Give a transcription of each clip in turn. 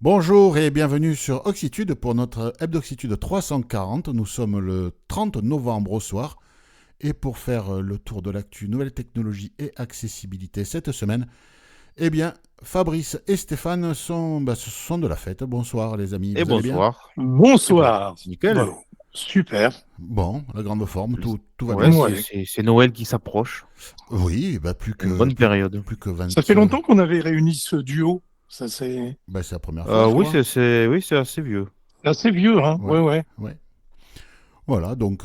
Bonjour et bienvenue sur Oxitude pour notre Hebdoxitude 340. Nous sommes le 30 novembre au soir. Et pour faire le tour de l'actu nouvelles technologies et accessibilité cette semaine, eh bien, Fabrice et Stéphane sont de la fête. Bonsoir les amis, Et vous allez bien? bonsoir. Bonsoir. Nickel. Bon, super. Bon, la grande forme, tout va Ouais, bien. Ouais. c'est Noël qui s'approche. Oui, Une bonne période. plus que 20. Ça fait longtemps qu'on avait réuni ce duo. Ça c'est C'est la première fois, je Oui, crois. c'est assez vieux. assez vieux, hein. Ouais. Ouais. Ouais. Voilà, donc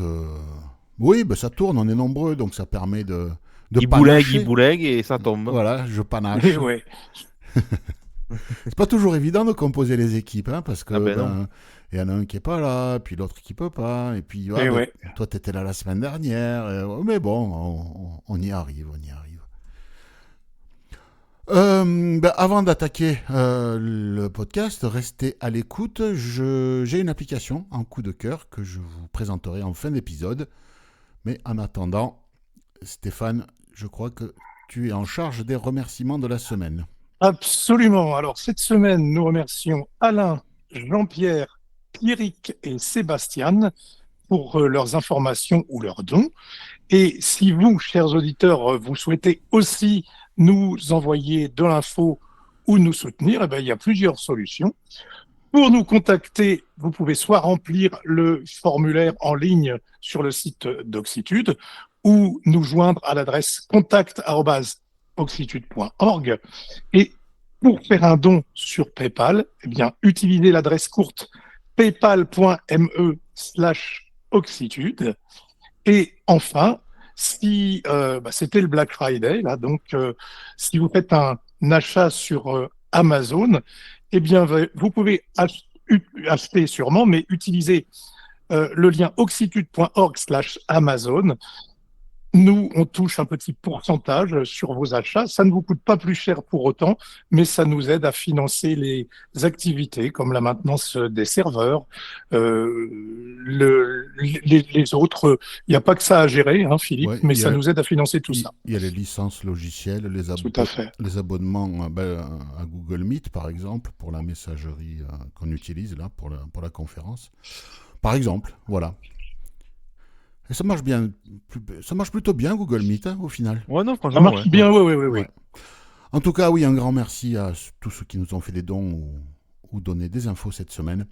oui, ça tourne, on est nombreux, donc ça permet de Il panacher. boulegue et ça tombe. Voilà, je panache. Et ouais. C'est pas toujours évident de composer les équipes, hein, parce que Ah ben non. il y en a un qui est pas là, puis l'autre qui peut pas, et puis Et ouais. toi t'étais là la semaine dernière, mais bon, on y arrive, on y arrive. Avant d'attaquer le podcast, restez à l'écoute. J'ai une application en coup de cœur que je vous présenterai en fin d'épisode. Mais en attendant, Stéphane, je crois que tu es en charge des remerciements de la semaine. Absolument. Alors cette semaine, nous remercions Alain, Jean-Pierre, Pierrick et Sébastien pour leurs informations ou leurs dons. Et si vous, chers auditeurs, vous souhaitez aussi nous envoyer de l'info ou nous soutenir, eh bien, il y a plusieurs solutions. Pour nous contacter, vous pouvez soit remplir le formulaire en ligne sur le site d'Oxitude ou nous joindre à l'adresse contact@oxitude.org. Et pour faire un don sur PayPal, eh bien, utilisez l'adresse courte paypal.me/oxitude. Et enfin, si c'était le Black Friday, là, donc si vous faites un achat sur Amazon, eh bien, vous pouvez acheter sûrement, mais utiliser le lien oxitude.org/Amazon. Nous, on touche un petit pourcentage sur vos achats. Ça ne vous coûte pas plus cher pour autant, mais ça nous aide à financer les activités comme la maintenance des serveurs, les autres. Il n'y a pas que ça à gérer, hein, Philippe, Ouais, mais ça nous aide à financer tout ça. Il y a les licences logicielles, Tout à fait. les abonnements à Google Meet, par exemple, pour la messagerie qu'on utilise là pour la conférence. Par exemple, voilà. Et ça marche bien, ça marche plutôt bien Google Meet au final. Ouais, non, Ça franchement, marche bien, oui. Ouais. En tout cas, oui, un grand merci à tous ceux qui nous ont fait des dons ou donné des infos cette semaine.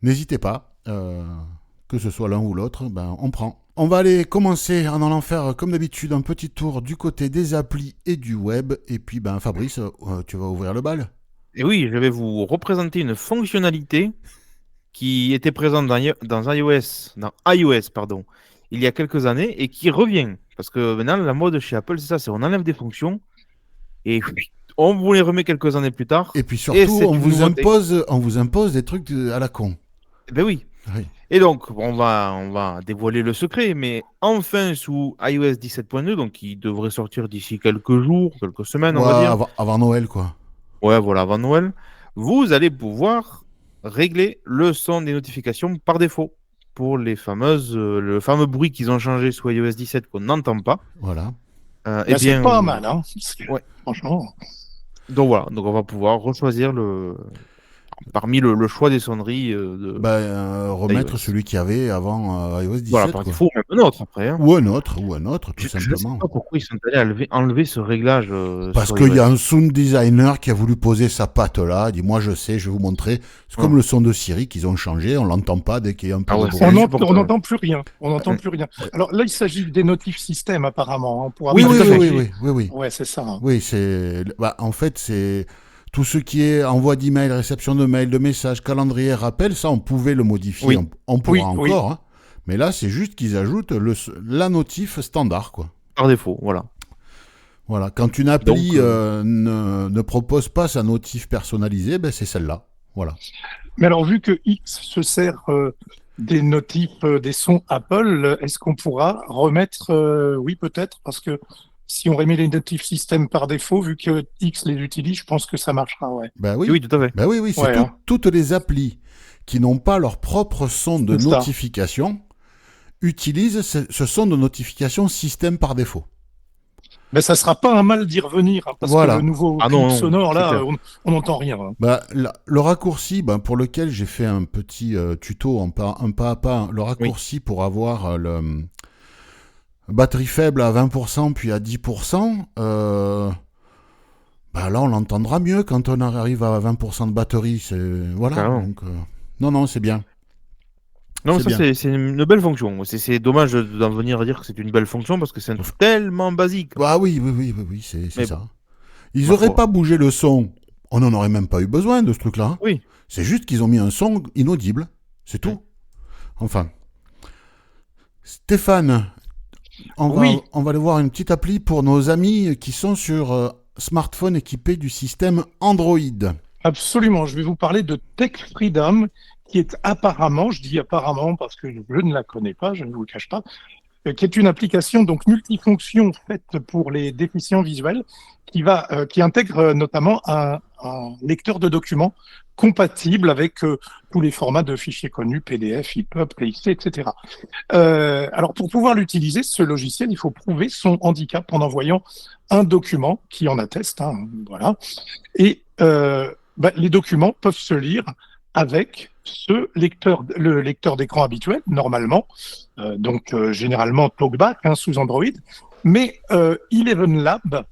N'hésitez pas, que ce soit l'un ou l'autre, on prend. On va aller commencer en allant faire, comme d'habitude, un petit tour du côté des applis et du web. Et puis, Fabrice, tu vas ouvrir le bal. Et oui, je vais vous représenter une fonctionnalité qui était présente dans iOS, pardon, il y a quelques années et qui revient. Parce que maintenant, la mode chez Apple, c'est ça, c'est on enlève des fonctions et on vous les remet quelques années plus tard. Et puis surtout, c'est on une vous nouveauté. impose des trucs à la con. Ben oui. Oui. Et donc, on va dévoiler le secret, mais enfin, sous iOS 17.2, donc qui devrait sortir d'ici quelques jours, quelques semaines, on va dire. Avant Noël, quoi. Ouais, voilà, avant Noël. Vous allez pouvoir régler le son des notifications par défaut pour le fameux bruit qu'ils ont changé sous iOS 17 qu'on n'entend pas. Voilà. Eh C'est bien, pas mal, hein. ouais. Franchement. Donc voilà, donc on va pouvoir rechoisir parmi le choix des sonneries Remettre d'iOS. celui qu'il y avait avant iOS 17. Voilà, par défaut, même un autre après. Hein. Ou un autre, tout Je ne sais simplement. pas pourquoi ils sont allés enlever ce réglage. Parce sur qu'il y iOS. a un sound designer qui a voulu poser sa patte là, il dit moi je sais, je vais vous montrer. C'est comme le son de Siri qu'ils ont changé, on l'entend pas dès qu'il y a un peu de bruit. On n'entend plus rien. On n'entend plus rien. Alors là, il s'agit des notifs système apparemment. Hein, pour Oui. Ouais, c'est ça. Hein. Oui, en fait, c'est tout ce qui est envoi d'email, réception de mail, de messages, calendrier, rappel, ça on pouvait le modifier, Oui. on pourra Oui. encore. Hein. Mais là, c'est juste qu'ils ajoutent la notif standard, quoi. Par défaut, voilà. Voilà, quand une appli ne propose pas sa notif personnalisée, c'est celle-là. Voilà. Mais alors, vu que X se sert des notifs, des sons Apple, est-ce qu'on pourra remettre oui, peut-être, parce que si on remet les notifs système par défaut, vu que X les utilise, je pense que ça marchera, ouais. Oui, tout à fait. Oui, c'est toutes les applis qui n'ont pas leur propre son de notification utilisent ce son de notification système par défaut. Ben, ça sera pas un mal d'y revenir, hein, parce que Voilà. le nouveau Ah clip non, sonore, c'est là, clair. on n'entend rien, hein. Bah, le raccourci, bah, pour lequel j'ai fait un petit tuto un pas à pas, le Oui. raccourci pour avoir le batterie faible à 20% puis à 10%, bah là on l'entendra mieux quand on arrive à 20% de batterie. Voilà, Carrément. donc non, c'est bien. Non, C'est ça bien. c'est une belle fonction. C'est dommage d'en venir à dire que c'est une belle fonction parce que c'est un truc tellement basique. Ah oui, c'est Mais bon, ça. Ils ma auraient foi. pas bougé le son, on n'en aurait même pas eu besoin de ce truc-là. Oui. C'est juste qu'ils ont mis un son inaudible, c'est Mm. tout. Enfin, Stéphane, Oui, on va aller voir une petite appli pour nos amis qui sont sur smartphone équipé du système Android. absolument. Je vais vous parler de Tech Freedom, qui est apparemment, je dis apparemment parce que je ne la connais pas, je ne vous le cache pas, qui est une application donc multifonction faite pour les déficients visuels, qui intègre notamment un lecteur de documents compatible avec tous les formats de fichiers connus, PDF, EPUB, TXT, etc. Alors pour pouvoir l'utiliser, ce logiciel, il faut prouver son handicap en envoyant un document qui en atteste, hein, voilà. Et les documents peuvent se lire avec le lecteur d'écran habituel, normalement, généralement TalkBack, hein, sous Android, mais Eleven Lab,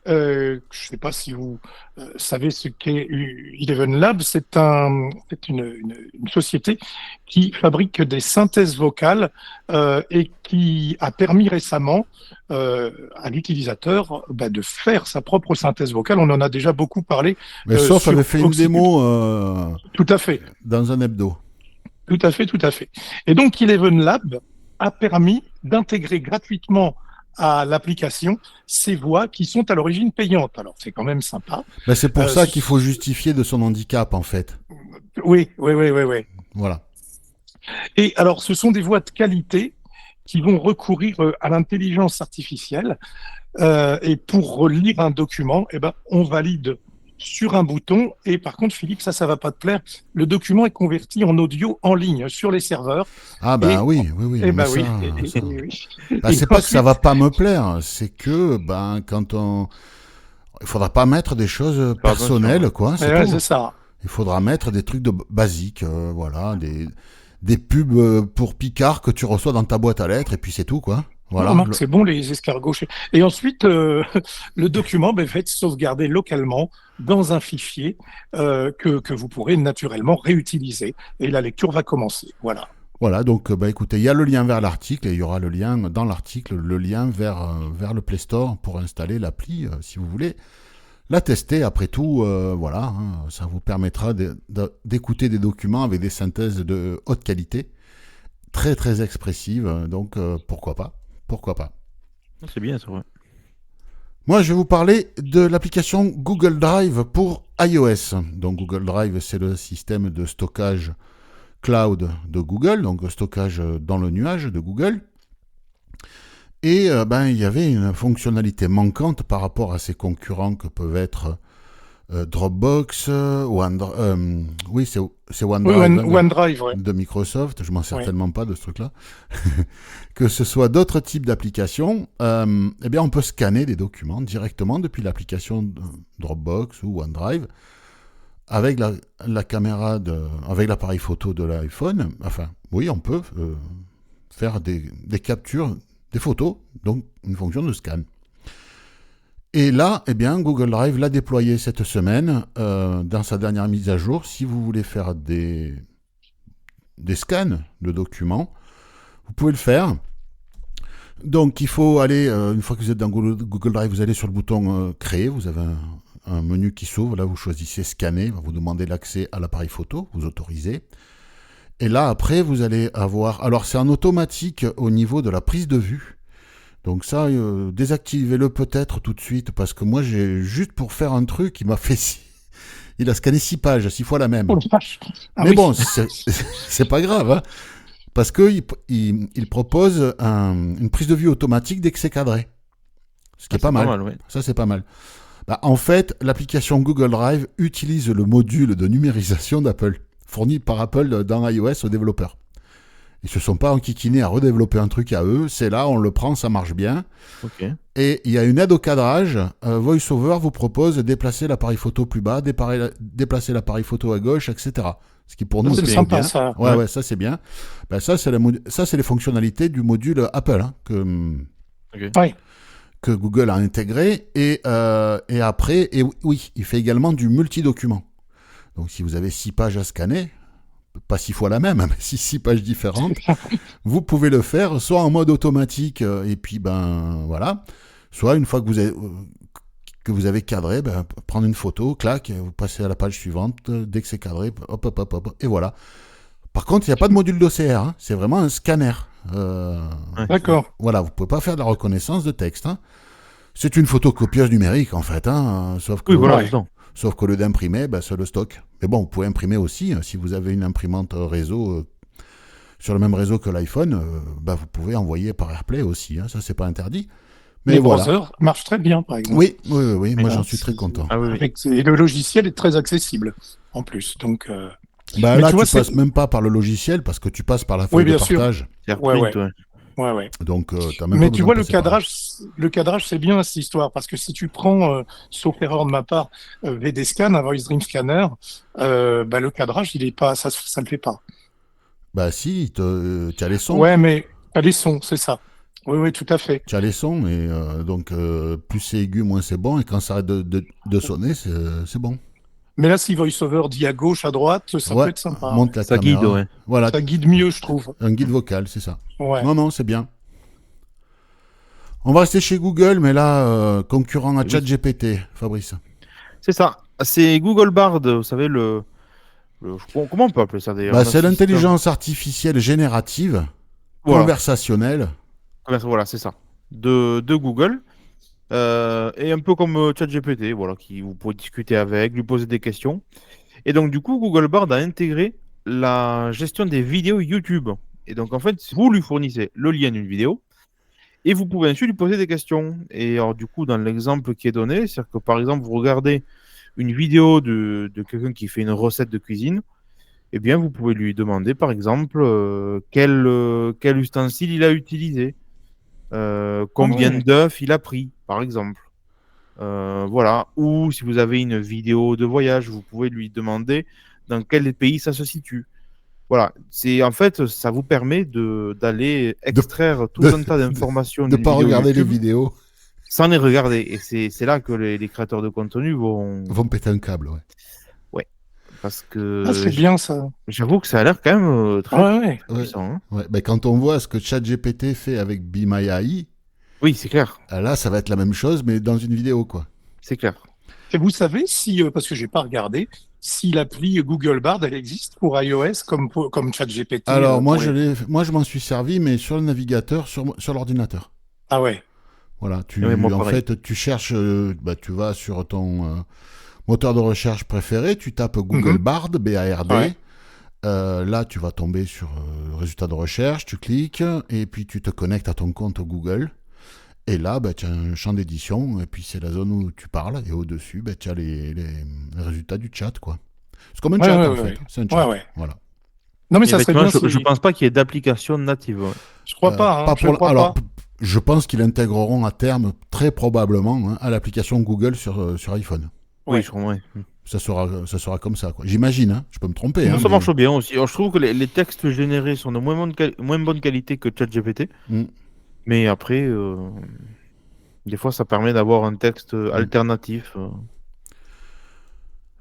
je ne sais pas si vous savez ce qu'est Eleven Lab, c'est une société qui fabrique des synthèses vocales et qui a permis récemment à l'utilisateur de faire sa propre synthèse vocale. On en a déjà beaucoup parlé Mais Sauf sur avait fait une Occiput. démo Tout à fait, dans un hebdo. tout à fait, tout à fait. Et donc Eleven Lab a permis d'intégrer gratuitement à l'application ces voix qui sont à l'origine payantes. Alors c'est quand même sympa. Ben, c'est pour Euh, ça qu'il faut justifier de son handicap, en fait. oui. Voilà. Et alors, ce sont des voix de qualité qui vont recourir à l'intelligence artificielle. Et pour lire un document, eh ben, on valide sur un bouton. Et par contre, Philippe, ça va pas te plaire. Le document est converti en audio en ligne sur les serveurs. Ah ben Et, oui, non, mais ça, ça... oui. Ben, Et c'est pas que ça ensuite, va pas me plaire, c'est que quand on... Il faudra pas mettre des choses Faire attention, personnelles, ouais. quoi, c'est ouais, tout. c'est ça. Il faudra mettre des trucs basiques, voilà, des pubs pour Picard que tu reçois dans ta boîte à lettres, et puis c'est tout, quoi. Oh, Voilà. remarque, c'est bon les escargots. Et ensuite, le document va être sauvegardé localement dans un fichier que vous pourrez naturellement réutiliser. Et la lecture va commencer. Voilà. Voilà, donc bah, écoutez, il y a le lien vers l'article, et il y aura le lien dans l'article, le lien vers le Play Store pour installer l'appli, si vous voulez la tester. Après tout, voilà, hein, ça vous permettra d'écouter des documents avec des synthèses de haute qualité, très très expressives, donc pourquoi pas. Pourquoi pas. C'est bien, c'est vrai. Moi, je vais vous parler de l'application Google Drive pour iOS. Donc Google Drive, c'est le système de stockage cloud de Google, donc stockage dans le nuage de Google. Et il y avait une fonctionnalité manquante par rapport à ses concurrents que peuvent être Dropbox, oui, c'est OneDrive, Oui, OneDrive, ouais. de Microsoft, je m'en sers Ouais. tellement pas de ce truc-là, que ce soit d'autres types d'applications, eh bien on peut scanner des documents directement depuis l'application Dropbox ou OneDrive avec la caméra avec l'appareil photo de l'iPhone. Enfin, oui, on peut faire des captures, des photos, donc une fonction de scan. Et là, eh bien, Google Drive l'a déployé cette semaine dans sa dernière mise à jour. Si vous voulez faire des scans de documents, vous pouvez le faire. Donc, il faut aller, une fois que vous êtes dans Google Drive, vous allez sur le bouton Créer. Vous avez un menu qui s'ouvre. Là, vous choisissez Scanner. Va vous demander l'accès à l'appareil photo. Vous autorisez. Et là, après, vous allez avoir... Alors, c'est en automatique au niveau de la prise de vue. Donc ça, désactivez-le peut-être tout de suite, parce que moi, juste pour faire un truc, il m'a fait il a scanné 6 pages, 6 fois la même. Oh, la vache. Ah Mais oui. bon, c'est pas grave, hein, parce qu'il il propose une prise de vue automatique dès que c'est cadré. Ce qui est pas mal. Ouais. Ça, c'est pas mal. Bah, en fait, l'application Google Drive utilise le module de numérisation d'Apple, fourni par Apple dans iOS aux développeurs. Ils se sont pas enquiquinés à redévelopper un truc à eux. C'est là, on le prend, ça marche bien. Ok. Et il y a une aide au cadrage. VoiceOver vous propose de déplacer l'appareil photo plus bas, déplacer l'appareil photo à gauche, etc. Ce qui pour nous C'est est sympa, bien. ça. Ouais, ça c'est bien. Ben, ça, c'est les fonctionnalités du module Apple hein, Ouais. que Google a intégré. Et après, oui, il fait également du multidocument. Donc si vous avez 6 pages à scanner, pas 6 fois la même, mais 6 pages différentes, vous pouvez le faire soit en mode automatique, et puis ben voilà, soit une fois que vous avez cadré, ben, prendre une photo, clac, vous passez à la page suivante, dès que c'est cadré, hop, hop, hop, hop, et voilà. Par contre, il n'y a pas de module d'OCR, hein, c'est vraiment un scanner. D'accord. Voilà, vous pouvez pas faire de la reconnaissance de texte. Hein. C'est une photocopieuse numérique en fait, hein, sauf que Oui, voilà, Ouais. c'est ça. Sauf qu'au lieu d'imprimer, ben, c'est le stock. Mais bon, vous pouvez imprimer aussi. Si vous avez une imprimante réseau sur le même réseau que l'iPhone, ben, vous pouvez envoyer par AirPlay aussi. Hein, ça, c'est pas interdit. Mais Les voilà. browsers marchent très bien, par exemple. Oui. Moi, Et, j'en suis très content. Ah oui, oui. et le logiciel est très accessible, en plus. Donc, Ben, mais là, tu vois, tu passes même pas par le logiciel parce que tu passes par la feuille Oui, de bien sûr. partage. AirPrint, ouais. ouais. Ouais. Donc, tu n'as même Mais pas tu besoin vois, de passer par là. le cadrage, c'est bien cette histoire, parce que si tu prends, sauf erreur de ma part, VDScan, un Voice Dream Scanner, bah, le cadrage, il est pas, ça le fait pas. Ben, si, tu as les sons. Ouais, mais t'as les sons, c'est ça. Oui, tout à fait. Tu as les sons, et donc plus c'est aigu, moins c'est bon. Et quand ça arrête de sonner, c'est bon. Mais là, si VoiceOver dit à gauche, à droite, ça Ouais, peut être sympa. monte la Ça guide, caméra. ouais. Voilà, Ça guide mieux, je trouve. un guide vocal, c'est ça. Ouais. Non, c'est bien. On va rester chez Google, mais là, concurrent à Oui. ChatGPT, Fabrice. C'est ça. C'est Google Bard, vous savez, comment on peut appeler ça d'ailleurs? Bah, Un c'est assistant. l'intelligence artificielle générative, Voilà. conversationnelle. Voilà, c'est ça. De Google. Et un peu comme ChatGPT, voilà, qui vous pouvez discuter avec, lui poser des questions. Et donc, du coup, Google Bard a intégré la gestion des vidéos YouTube. Et donc, en fait, vous lui fournissez le lien d'une vidéo et vous pouvez ensuite lui poser des questions. Et alors, du coup, dans l'exemple qui est donné, c'est-à-dire que par exemple, vous regardez une vidéo de quelqu'un qui fait une recette de cuisine, eh bien, vous pouvez lui demander, par exemple, quel ustensile il a utilisé, combien Ouais. d'œufs il a pris, par exemple. Voilà. Ou si vous avez une vidéo de voyage, vous pouvez lui demander dans quel pays ça se situe. Voilà. C'est en fait, ça vous permet d'aller extraire tout un tas d'informations De d'une pas vidéo regarder les YouTube vidéos, sans les regarder. Et c'est là que les créateurs de contenu vont. vont péter un câble. Ouais. Ouais. Parce Ah, que c'est bien, ça. j'avoue que ça a l'air quand même très Ouais. Ouais. puissant. Hein. Ouais. Ben, quand on voit ce que ChatGPT fait avec Be My AI, Oui, c'est clair. là, ça va être la même chose, mais dans une vidéo, quoi. C'est clair. Et vous savez si, parce que j'ai pas regardé, si l'appli Google Bard, elle existe pour iOS comme ChatGPT Alors, moi, pour les- moi, je m'en suis servi, mais sur le navigateur, sur l'ordinateur. Ah ouais. Voilà, Ouais, moi, en pareil. fait, tu cherches, tu vas sur ton moteur de recherche préféré, tu tapes Google Mhm. Bard, B-A-R-D. Ouais. Là, tu vas tomber sur le résultat de recherche, tu cliques, et puis tu te connectes à ton compte Google. Et là, tu as un champ d'édition, et puis c'est la zone où tu parles, et au-dessus, tu as les résultats du chat, quoi. C'est comme un Ouais, chat, ouais, en ouais. fait. C'est un chat. Ouais. Voilà. Non, mais Et ça serait effectivement, bien je si. pense pas qu'il y ait d'application native. Ouais. Je crois pas, hein. Je crois Alors, pas. je pense qu'ils l'intégreront à terme, très probablement, hein, à l'application Google sur iPhone. Oui, Ouais. je crois, ouais. Ça sera comme ça, quoi. J'imagine, hein. Je peux me tromper. Non, Hein, ça mais- marche bien aussi. Alors, je trouve que les textes générés sont de moins bonne qualité que ChatGPT. Mm. Mais après, des fois, ça permet d'avoir un texte alternatif.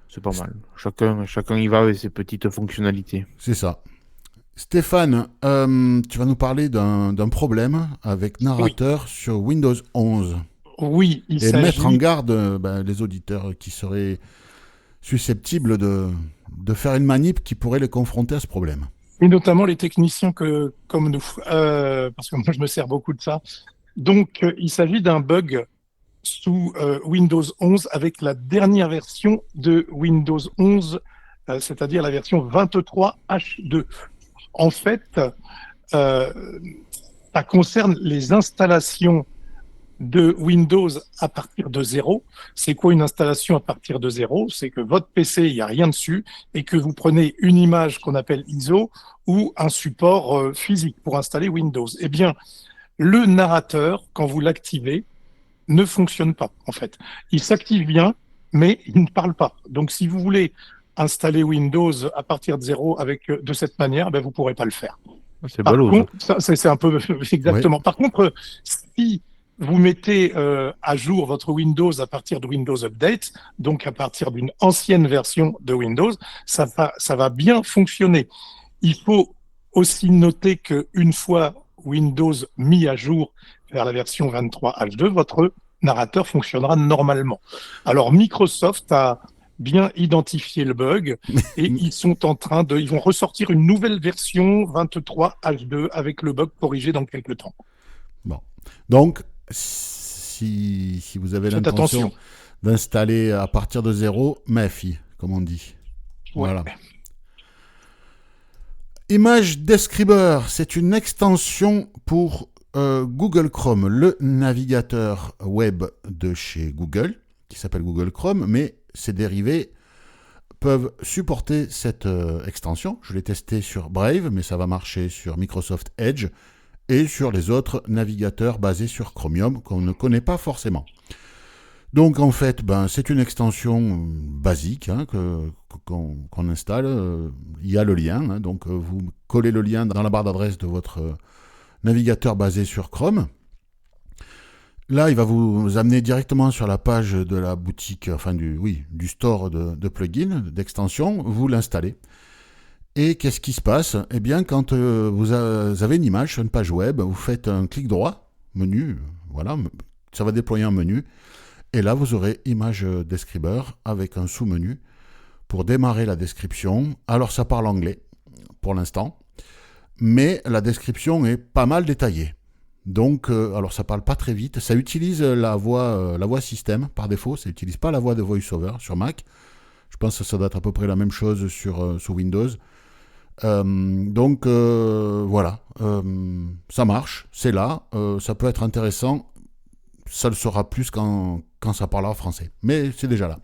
C'est pas mal. Chacun y va avec ses petites fonctionnalités. C'est ça. Stéphane, tu vas nous parler d'un problème avec narrateur sur Windows 11 Oui, il et mettre en s'agit. garde les auditeurs qui seraient susceptibles de faire une manip qui pourrait les confronter à ce problème. Et notamment les techniciens comme nous, parce que moi je me sers beaucoup de ça. Donc il s'agit d'un bug sous Windows 11 avec la dernière version de Windows 11, c'est-à-dire la version 23H2. En fait, ça concerne les installations de Windows à partir de zéro. C'est quoi une installation à partir de zéro? C'est que votre PC, il n'y a rien dessus et que vous prenez une image qu'on appelle ISO ou un support physique pour installer Windows. Eh bien, le narrateur, quand vous l'activez, ne fonctionne pas, en fait. Il s'active bien, mais il ne parle pas. Donc, si vous voulez installer Windows à partir de zéro de cette manière, ben, vous ne pourrez pas le faire. C'est Par ballot, ça. contre, ça, c'est un peu exactement. Par contre, si vous mettez à jour votre Windows à partir de Windows Update, donc à partir d'une ancienne version de Windows, ça va bien fonctionner. Il faut aussi noter qu'une fois Windows mis à jour vers la version 23 H2, votre narrateur fonctionnera normalement. Alors Microsoft a bien identifié le bug et ils vont ressortir une nouvelle version 23 H2 avec le bug corrigé dans quelques temps. Bon. Donc, si vous avez Faites l'intention attention. d'installer à partir de zéro, méfie, comme on dit. Ouais. Voilà. Image Describer, c'est une extension pour Google Chrome, le navigateur web de chez Google, qui s'appelle Google Chrome, mais ses dérivés peuvent supporter cette extension. Je l'ai testé sur Brave, mais ça va marcher sur Microsoft Edge et sur les autres navigateurs basés sur Chromium qu'on ne connaît pas forcément. Donc en fait, c'est une extension basique qu'on installe. Il y a le lien, donc vous collez le lien dans la barre d'adresse de votre navigateur basé sur Chrome. Là, il va vous amener directement sur la page de la boutique, du store de plugins, d'extensions. Vous l'installez. Et qu'est-ce qui se passe? Eh bien, quand vous avez une image sur une page web, vous faites un clic droit, menu, voilà, ça va déployer un menu. Et là, vous aurez Image Describer avec un sous-menu pour démarrer la description. Alors, ça parle anglais pour l'instant, mais la description est pas mal détaillée. Donc, alors ça parle pas très vite. Ça utilise la voix système par défaut. Ça n'utilise pas la voix de VoiceOver sur Mac. Je pense que ça doit être à peu près la même chose sur Windows. Voilà, ça marche, c'est là. Ça peut être intéressant. Ça le sera plus quand ça parlera français. Mais c'est déjà là.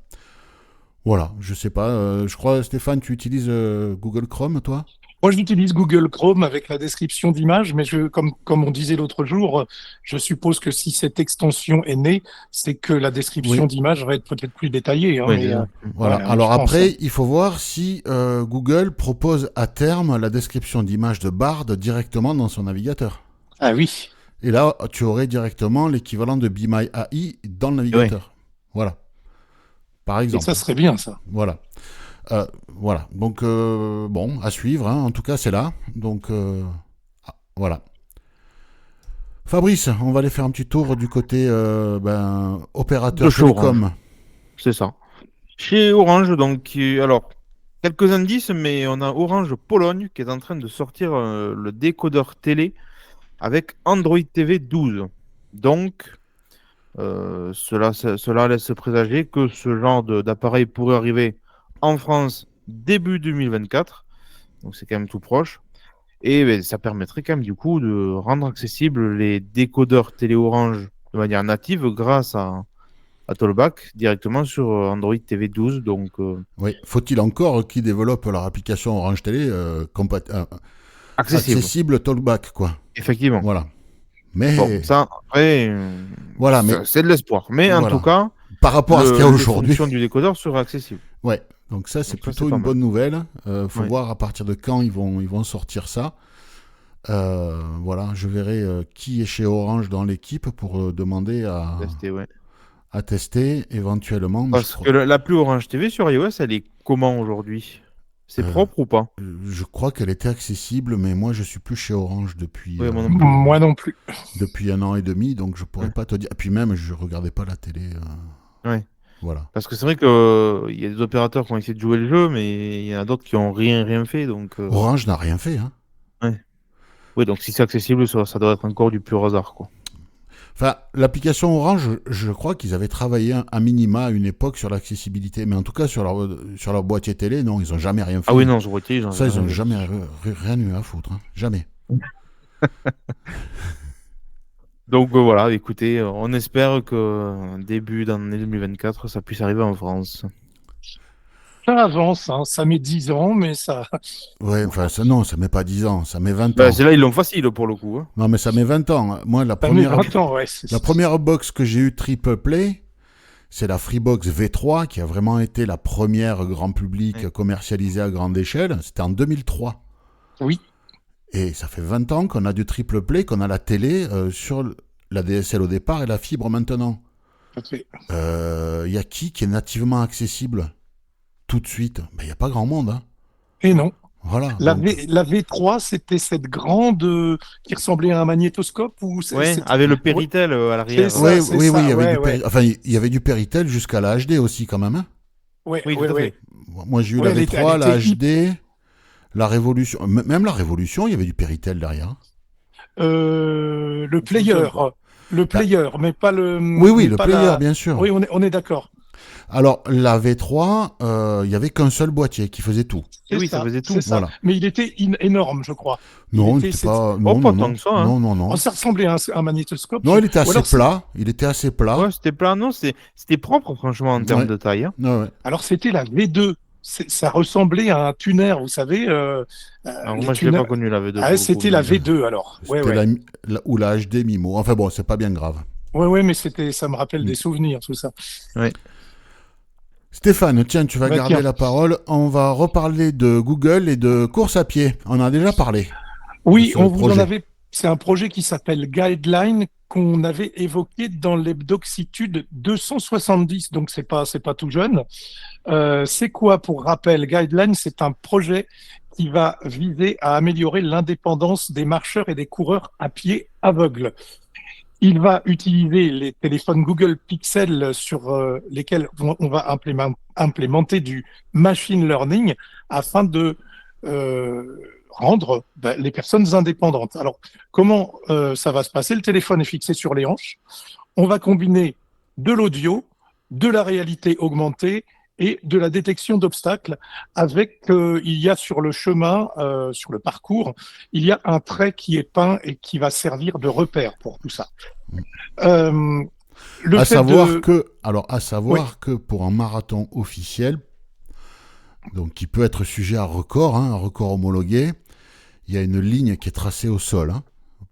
Voilà, je sais pas. Je crois, Stéphane, tu utilises Google Chrome, toi? Moi, j'utilise Google Chrome avec la description d'image, mais comme on disait l'autre jour, je suppose que si cette extension est née, c'est que la description d'image va être peut-être plus détaillée. Oui, voilà. Alors après, il faut voir si Google propose à terme la description d'image de Bard directement dans son navigateur. Ah oui. Et là, tu aurais directement l'équivalent de Be My AI dans le navigateur. Voilà. Par exemple. Et ça serait bien, ça. Voilà. Voilà. Donc, bon, à suivre. En tout cas, c'est là. Donc, voilà. Fabrice, on va aller faire un petit tour du côté opérateur télécom. C'est ça. Chez Orange, donc, alors, quelques indices, mais on a Orange Pologne qui est en train de sortir le décodeur télé avec Android TV 12. Donc, cela laisse présager que ce genre d'appareil pourrait arriver en France début 2024. Donc, c'est quand même tout proche. Et ça permettrait quand même du coup de rendre accessibles les décodeurs télé Orange de manière native grâce à Tollback directement sur Android TV 12. Donc, oui, faut-il encore qu'ils développent leur application Orange Télé accessible Tollback, quoi. Effectivement. Voilà. Mais bon, ça, après, voilà, c'est de l'espoir. Mais en tout cas, par rapport à ce qu'il y a aujourd'hui, les fonctions du décodeur sera accessible. Ouais. Donc ça, c'est plutôt une bonne nouvelle. Faut voir à partir de quand ils vont sortir ça. Voilà, je verrai qui est chez Orange dans l'équipe pour demander à tester éventuellement. Parce que l'appli Orange TV sur iOS, elle est comment aujourd'hui? C'est propre ou pas? Je crois qu'elle était accessible, mais moi je suis plus chez Orange depuis. Moi non plus. Depuis 1 an et demi, donc je pourrais pas te dire. Et puis même, je regardais pas la télé. Ouais. Voilà. Parce que c'est vrai qu'il y a des opérateurs qui ont essayé de jouer le jeu, mais il y en a d'autres qui ont rien fait. Donc, Orange n'a rien fait, hein. Ouais. Oui, donc si c'est accessible, ça doit être encore du pur hasard, quoi. Enfin, l'application Orange, je crois qu'ils avaient travaillé à minima à une époque sur l'accessibilité, mais en tout cas sur leur boîtier télé, non, ils ont jamais rien fait. Ah oui, non, ce boîtier, ça, ils ont jamais rien eu à foutre, hein. Jamais. Donc voilà, écoutez, on espère que début d'année 2024, ça puisse arriver en France. Ça avance, hein, ça met 10 ans, mais ça, Ouais, enfin, ça, non, ça met pas 10 ans, ça met 20 Bah, ans. c'est là, ils l'ont facile pour le coup, hein. Non, mais ça met 20 ans. Moi, ça met 20 ans, ouais. la première box que j'ai eue triple play, c'est la Freebox V3, qui a vraiment été la première grand public Ouais. commercialisée à grande échelle. C'était en 2003. Oui, Et ça fait 20 ans qu'on a du triple play, qu'on a la télé sur la DSL au départ et la fibre maintenant. tout à fait. Y a qui est nativement accessible tout de suite? Ben, y a pas grand monde, hein. Et non. Voilà, donc... La V3, c'était cette grande qui ressemblait à un magnétoscope ou Ouais, avec le ouais, Péritel à c'est l'arrière. ça, Oui, c'est oui, oui, il y ça, avait ouais, du ouais, Enfin, il y avait du Péritel jusqu'à la HD aussi quand même, hein. ouais, Oui, ouais, tout à ouais. fait. Moi, j'ai eu Ouais, la elle V3, la était HD, la Révolution. Même la Révolution, il y avait du Péritel derrière. le Je me souviens pas. Bah, player, oui, oui, mais le pas player, la. bien sûr. Oui, on est d'accord. Alors, la V3, il y avait qu'un seul boîtier qui faisait tout. Et oui, ça faisait C'est tout. ça. Voilà. Mais il était énorme, je crois. Il Non, il était, n'était pas. Oh, Non, pas non, tant non. que ça, hein. Non, non, oh, non. ça ressemblait à un magnétoscope. Non, il était Ou assez alors, plat. Il était assez plat. Ouais, c'était plat, non, c'était propre, franchement, en termes Ouais. de taille, hein. Ouais, ouais. alors c'était la V2. Ça ressemblait à un tuner, vous savez, Alors, les moi, je l'ai tuners. pas connu la V2 Ah, pour le coup, c'était la mais V2 alors. Ouais, C'était ouais. ou la HD Mimo. Enfin bon, c'est pas bien grave. Ouais, ouais, mais ça me rappelle Mm. des souvenirs, tout ça. ouais. Stéphane, tiens, tu vas Bah garder tiens. la parole. On va reparler de Google et de course à pied. On a déjà parlé de Oui, ce on vous en projet. avait. C'est un projet qui s'appelle Guideline qu'on avait évoqué dans l'Hebdoxitude 270, donc c'est pas tout jeune. C'est quoi, pour rappel? Guideline, c'est un projet qui va viser à améliorer l'indépendance des marcheurs et des coureurs à pied aveugles. Il va utiliser les téléphones Google Pixel sur lesquels on va implémenter du machine learning afin de rendre les personnes indépendantes. Alors, comment ça va se passer? Le téléphone est fixé sur les hanches. On va combiner de l'audio, de la réalité augmentée et de la détection d'obstacles avec, il y a sur le chemin, sur le parcours, il y a un trait qui est peint et qui va servir de repère pour tout ça. Euh, le À fait savoir de... que, Oui, pour un marathon officiel, donc qui peut être sujet à record, hein, un record homologué, il y a une ligne qui est tracée au sol, hein,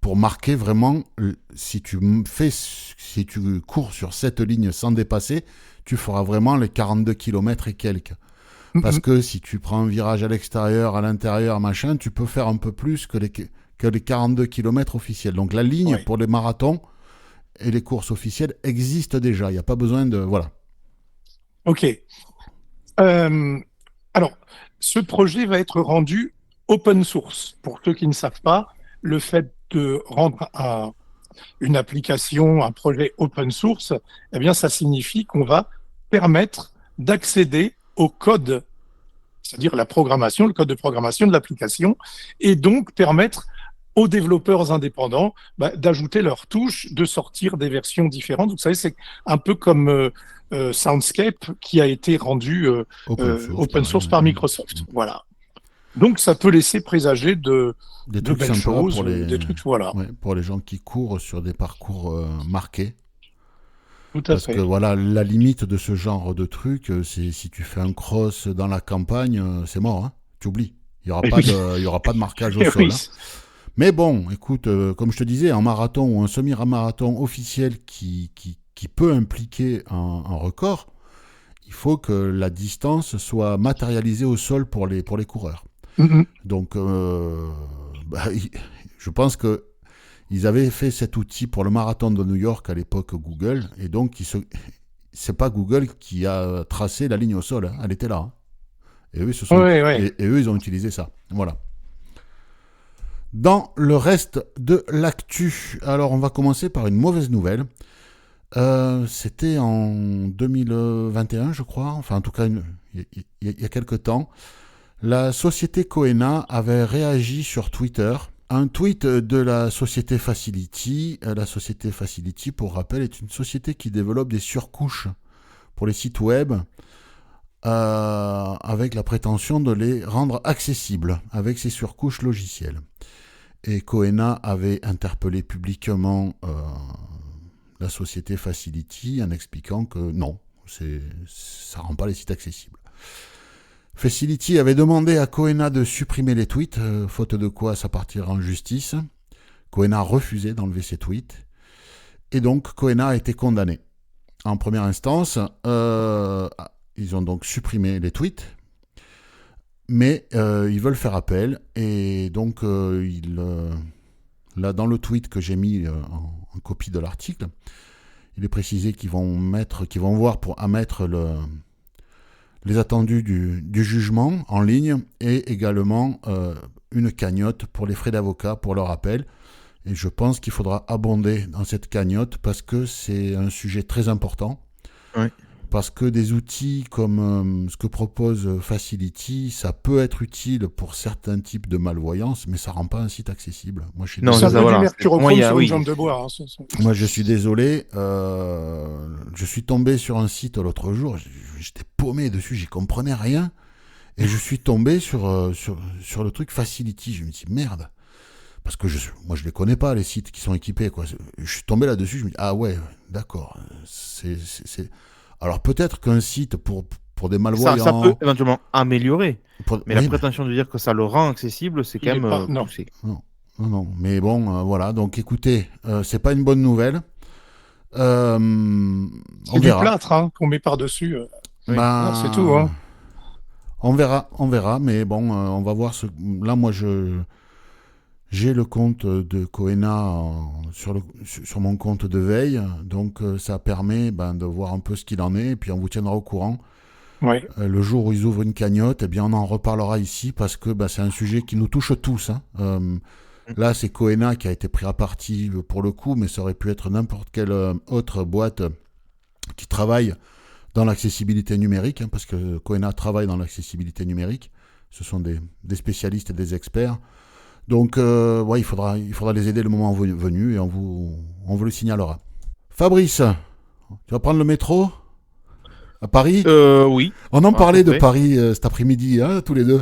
pour marquer vraiment si si tu cours sur cette ligne sans dépasser, tu feras vraiment les 42 km et quelques. Parce que si tu prends un virage à l'extérieur, à l'intérieur, machin, tu peux faire un peu plus que les 42 km officiels. Donc la ligne oui, pour les marathons et les courses officielles existe déjà. Il n'y a pas besoin de... Voilà. ok. Euh, alors, ce projet va être rendu open source. Pour ceux qui ne savent pas, le fait de rendre une application, un projet open source, eh bien, ça signifie qu'on va permettre d'accéder au code, c'est-à-dire la programmation, le code de programmation de l'application, et donc permettre aux développeurs indépendants d'ajouter leurs touches, de sortir des versions différentes. Vous savez, c'est un peu comme Soundscape qui a été rendu Open source, open pareil. source par Microsoft. Voilà. Donc ça peut laisser présager Des de trucs belles sympas choses, des trucs, voilà, ouais, pour les gens qui courent sur des parcours marqués. tout à Parce que fait. voilà, la limite de ce genre de truc, c'est si tu fais un cross dans la campagne, c'est mort, hein. Tu oublies. Il n'y aura, Et pas oui, de, il y aura pas de marquage au et sol, oui, hein. Mais bon, écoute, comme je te disais, un marathon ou un semi-marathon officiel qui peut impliquer un record, il faut que la distance soit matérialisée au sol pour les coureurs. Mhm. Donc, je pense que ils avaient fait cet outil pour le marathon de New York à l'époque Google, et donc c'est pas Google qui a tracé la ligne au sol, hein. Elle était là, hein. Et eux, Ouais, ouais. et eux, ils ont utilisé ça. Voilà. Dans le reste de l'actu, alors on va commencer par une mauvaise nouvelle. C'était en 2021, je crois, enfin en tout cas il y a quelques temps. La société Coena avait réagi sur Twitter à un tweet de la société Facility. La société Facility, pour rappel, est une société qui développe des surcouches pour les sites web avec la prétention de les rendre accessibles avec ces surcouches logicielles. Et Coena avait interpellé publiquement la société Facility en expliquant que non, ça ne rend pas les sites accessibles. Facility avait demandé à Coena de supprimer les tweets, faute de quoi ça partira en justice. Coena a refusé d'enlever ces tweets. Et donc Coena a été condamné. En première instance, ils ont donc supprimé les tweets. Mais ils veulent faire appel. Et donc, là, dans le tweet que j'ai mis en copie de l'article, il est précisé qu'ils vont voir pour mettre les attendus du jugement en ligne et également une cagnotte pour les frais d'avocat pour leur appel. Et je pense qu'il faudra abonder dans cette cagnotte parce que c'est un sujet très important. Oui. Parce que des outils comme ce que propose Facility, ça peut être utile pour certains types de malvoyance, mais ça rend pas un site accessible. Moi, je suis Ça désolé. veut du mercurochrome sur une jambe de bois. Moi, je suis désolé. Je suis tombé sur un site l'autre jour. J'étais paumé dessus, j'y comprenais rien. Et je suis tombé sur le truc Facility. Je me dis, merde. Parce que moi, je les connais pas, les sites qui sont équipés, quoi. Je suis tombé là-dessus, je me dis, ah ouais, d'accord. Alors peut-être qu'un site pour des malvoyants... Ça peut éventuellement améliorer. Mais la prétention de dire que ça le rend accessible, c'est quand même poussé. Non. Mais bon, voilà. Donc écoutez, c'est pas une bonne nouvelle. C'est du plâtre qu'on met par-dessus. C'est tout. On verra. Mais bon, on va voir. Là, moi, j'ai le compte de Coena sur mon compte de veille, donc ça permet de voir un peu ce qu'il en est, et puis on vous tiendra au courant. Oui. Le jour où ils ouvrent une cagnotte, eh bien on en reparlera ici, parce que c'est un sujet qui nous touche tous. Là, c'est Coena qui a été pris à partie pour le coup, mais ça aurait pu être n'importe quelle autre boîte qui travaille dans l'accessibilité numérique, parce que Coena travaille dans l'accessibilité numérique. Ce sont des spécialistes et des experts. Donc, il faudra les aider le moment venu et on vous le signalera. Fabrice, tu vas prendre le métro à Paris ? Oui. On en parlait de Paris cet après-midi, tous les deux.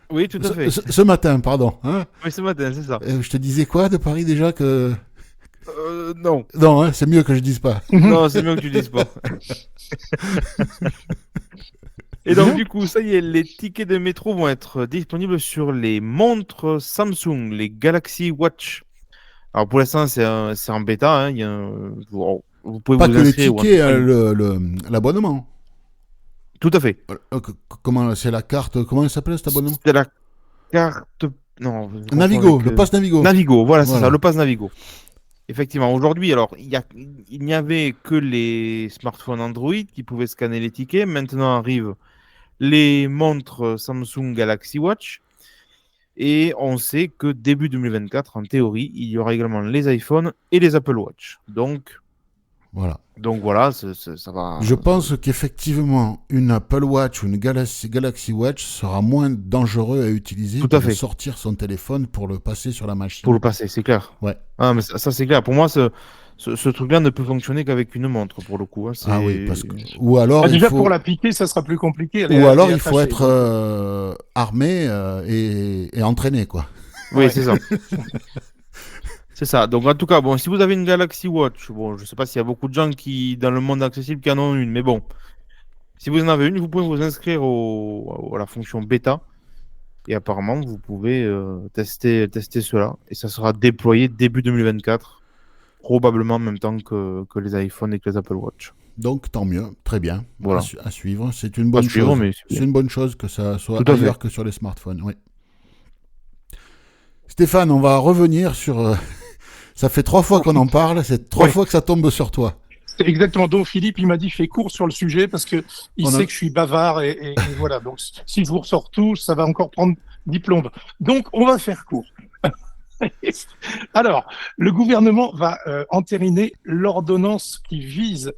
Oui, tout à fait. Ce matin, pardon. Oui, ce matin, c'est ça. Je te disais quoi de Paris déjà que... Non. Non, c'est mieux que je dise pas. Non, c'est mieux que tu dises pas. Et donc, du coup, ça y est, les tickets de métro vont être disponibles sur les montres Samsung, les Galaxy Watch. Alors, pour l'instant, c'est en bêta. Vous pouvez pas vous que les inscrire. Tickets, l'abonnement. Tout à fait. Comment c'est la carte? Comment elle s'appelle cet abonnement? C'est la carte. Non. Navigo, le pass Navigo. Navigo, voilà, c'est ça, le pass Navigo. Effectivement, aujourd'hui, alors il n'y avait que les smartphones Android qui pouvaient scanner les tickets. Maintenant arrivent les montres Samsung Galaxy Watch. Et on sait que début 2024, en théorie, il y aura également les iPhones et les Apple Watch. Donc voilà, ça va. Je pense qu'effectivement, une Apple Watch ou une Galaxy Watch sera moins dangereux à utiliser que de sortir son téléphone pour le passer sur la machine. Pour le passer, c'est clair. Ouais. Ah, mais ça c'est clair. Pour moi, ce truc-là ne peut fonctionner qu'avec une montre, pour le coup. Ah oui, parce que... Ou alors, déjà, pour la piquer, ça sera plus compliqué. Ou alors, il faut être armé et entraîné, quoi. Oui, c'est ça. C'est ça. Donc, en tout cas, si vous avez une Galaxy Watch, je ne sais pas s'il y a beaucoup de gens dans le monde accessible qui en ont une, mais bon, si vous en avez une, vous pouvez vous inscrire à la fonction bêta. Et apparemment, vous pouvez tester cela. Et ça sera déployé début 2024, probablement en même temps que les iPhones et que les Apple Watch. Donc, tant mieux. Très bien. Voilà. À suivre. C'est une bonne chose. C'est une bonne chose que ça soit ailleurs que sur les smartphones. Oui. Stéphane, on va revenir sur... Ça fait 3 fois qu'on en parle, c'est 3 fois que ça tombe sur toi. C'est exactement. Donc Philippe, il m'a dit fais court sur le sujet parce que il sait que je suis bavard et voilà. Donc si je vous ressors tout, ça va encore prendre 10 plombes. Donc on va faire court. Alors, le gouvernement va entériner l'ordonnance qui vise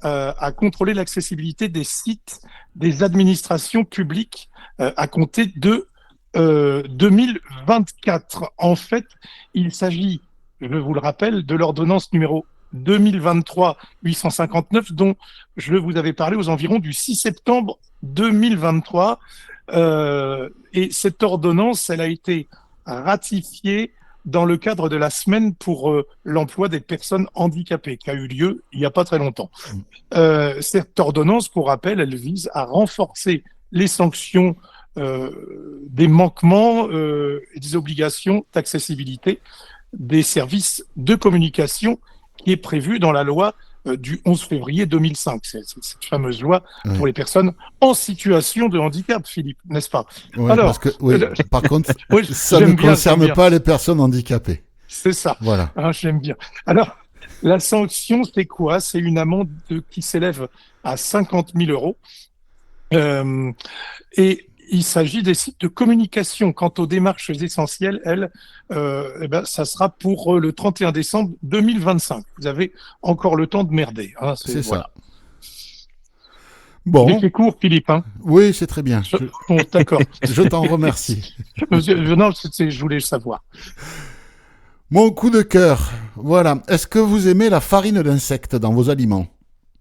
à contrôler l'accessibilité des sites des administrations publiques à compter de 2024. En fait, il s'agit, je vous le rappelle, de l'ordonnance numéro 2023-859 dont je vous avais parlé aux environs du 6 septembre 2023. Et cette ordonnance, elle a été ratifiée dans le cadre de la semaine pour l'emploi des personnes handicapées qui a eu lieu il n'y a pas très longtemps. Cette ordonnance, pour rappel, elle vise à renforcer les sanctions des manquements et des obligations d'accessibilité des services de communication qui est prévue dans la loi du 11 février 2005. C'est cette fameuse loi pour les personnes en situation de handicap, Philippe, n'est-ce pas? Ouais, Alors, par contre, oui, ça ne concerne pas les personnes handicapées. C'est ça. Voilà. J'aime bien. Alors, la sanction, c'est quoi? C'est une amende qui s'élève à 50 000 euros. Et il s'agit des sites de communication. Quant aux démarches essentielles, elles, ça sera pour le 31 décembre 2025. Vous avez encore le temps de merder. C'est voilà. ça. Bon. J'ai fait court, Philippe. Oui, c'est très bien. Bon, d'accord. Je t'en remercie. Non, je voulais le savoir. Mon coup de cœur. Voilà. Est-ce que vous aimez la farine d'insectes dans vos aliments?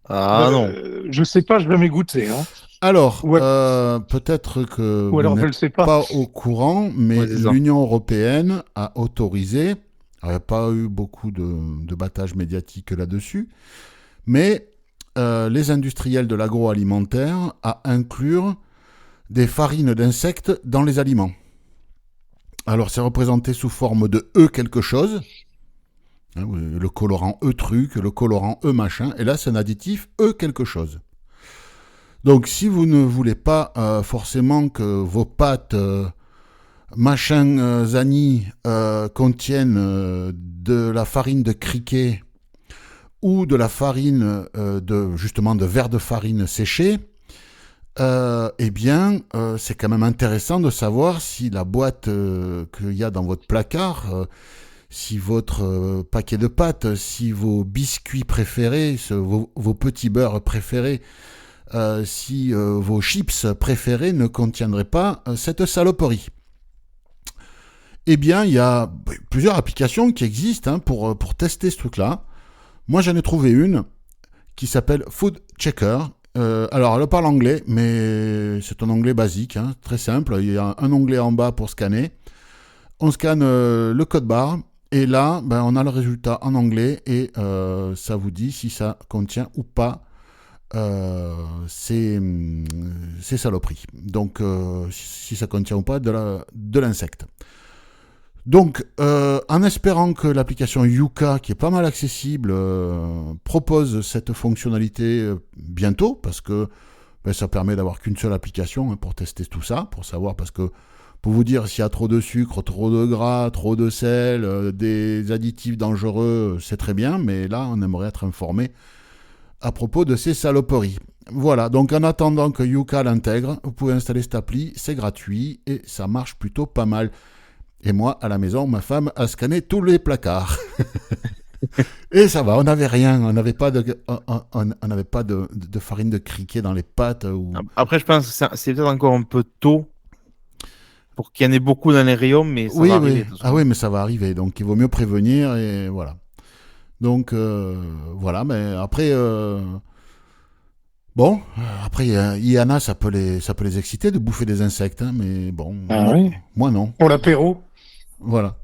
Ah non. Je sais pas, je vais m'égoûter. Alors, peut-être que ou alors, vous je le n'êtes sais pas. pas au courant, mais l'Union européenne a autorisé, il n'y a pas eu beaucoup de battage médiatique là-dessus, mais les industriels de l'agroalimentaire à inclure des farines d'insectes dans les aliments. Alors, c'est représenté sous forme de E quelque chose, le colorant E truc, le colorant E machin, et là, c'est un additif E quelque chose. Donc, si vous ne voulez pas forcément que vos pâtes machin zani contiennent de la farine de criquet ou de la farine de verre de farine séché, eh bien, c'est quand même intéressant de savoir si la boîte qu'il y a dans votre placard, si votre paquet de pâtes, si vos biscuits préférés, vos petits beurres préférés, si vos chips préférés ne contiendraient pas cette saloperie. Eh bien, il y a plusieurs applications qui existent pour tester ce truc-là. Moi, j'en ai trouvé une qui s'appelle Food Checker. Alors, elle parle anglais, mais c'est un anglais basique, très simple. Il y a un onglet en bas pour scanner. On scanne le code barre, et là, on a le résultat en anglais, et ça vous dit si ça contient ou pas ces saloperies. Donc, si ça contient ou pas de l'insecte. Donc, en espérant que l'application Yuka, qui est pas mal accessible, propose cette fonctionnalité bientôt, parce que ça permet d'avoir qu'une seule application pour tester tout ça, pour savoir, parce que pour vous dire s'il y a trop de sucre, trop de gras, trop de sel, des additifs dangereux, c'est très bien, mais là, on aimerait être informé à propos de ces saloperies. Voilà, donc en attendant que Yuka l'intègre, vous pouvez installer cette appli, c'est gratuit et ça marche plutôt pas mal. Et moi, à la maison, ma femme a scanné tous les placards. Et ça va, on n'avait rien, on n'avait pas de farine de criquet dans les pâtes. Après, je pense que c'est peut-être encore un peu tôt pour qu'il y en ait beaucoup dans les rayons, mais ça va arriver. Oui, mais ça va arriver, donc il vaut mieux prévenir, et voilà. Donc, voilà, mais après... Bon, après, il y en a, ça peut les exciter de bouffer des insectes, mais bon, moi non. Pour l'apéro. Voilà.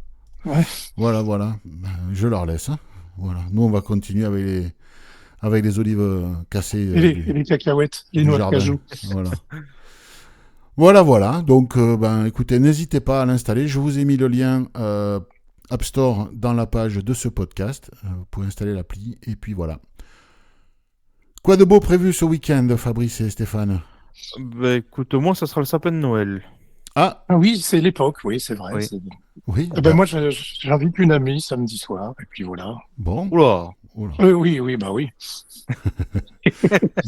Ouais. Voilà. Je leur laisse. Voilà. Nous, on va continuer avec les olives cassées. Et les cacahuètes, les noix de cajou. Voilà. Donc, écoutez, n'hésitez pas à l'installer. Je vous ai mis le lien App Store dans la page de ce podcast. Vous pouvez installer l'appli, et puis voilà. Quoi de beau prévu ce week-end, Fabrice et Stéphane? Écoute, moi, ça sera le sapin de Noël. Ah oui, c'est l'époque, oui, c'est vrai. Oui. Moi, j'invite une amie samedi soir, et puis voilà. Bon. Oula. Oui.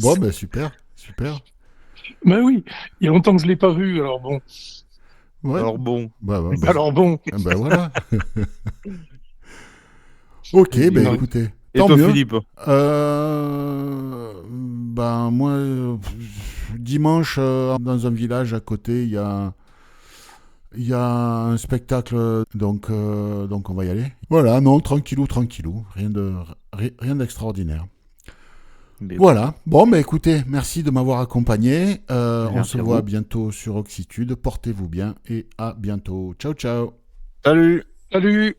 Bon, super. Mais oui, il y a longtemps que je l'ai pas vue, alors bon. Ouais. Alors bon. Alors bon. Voilà. Ok, écoutez. Et toi, Philippe? Moi, dimanche, dans un village à côté, il y a un spectacle, donc on va y aller. Voilà, non, tranquillou, rien d'extraordinaire. Voilà. Bon, écoutez, merci de m'avoir accompagné. On se voit bientôt sur Oxitude. Portez-vous bien et à bientôt. Ciao, ciao. Salut. Salut!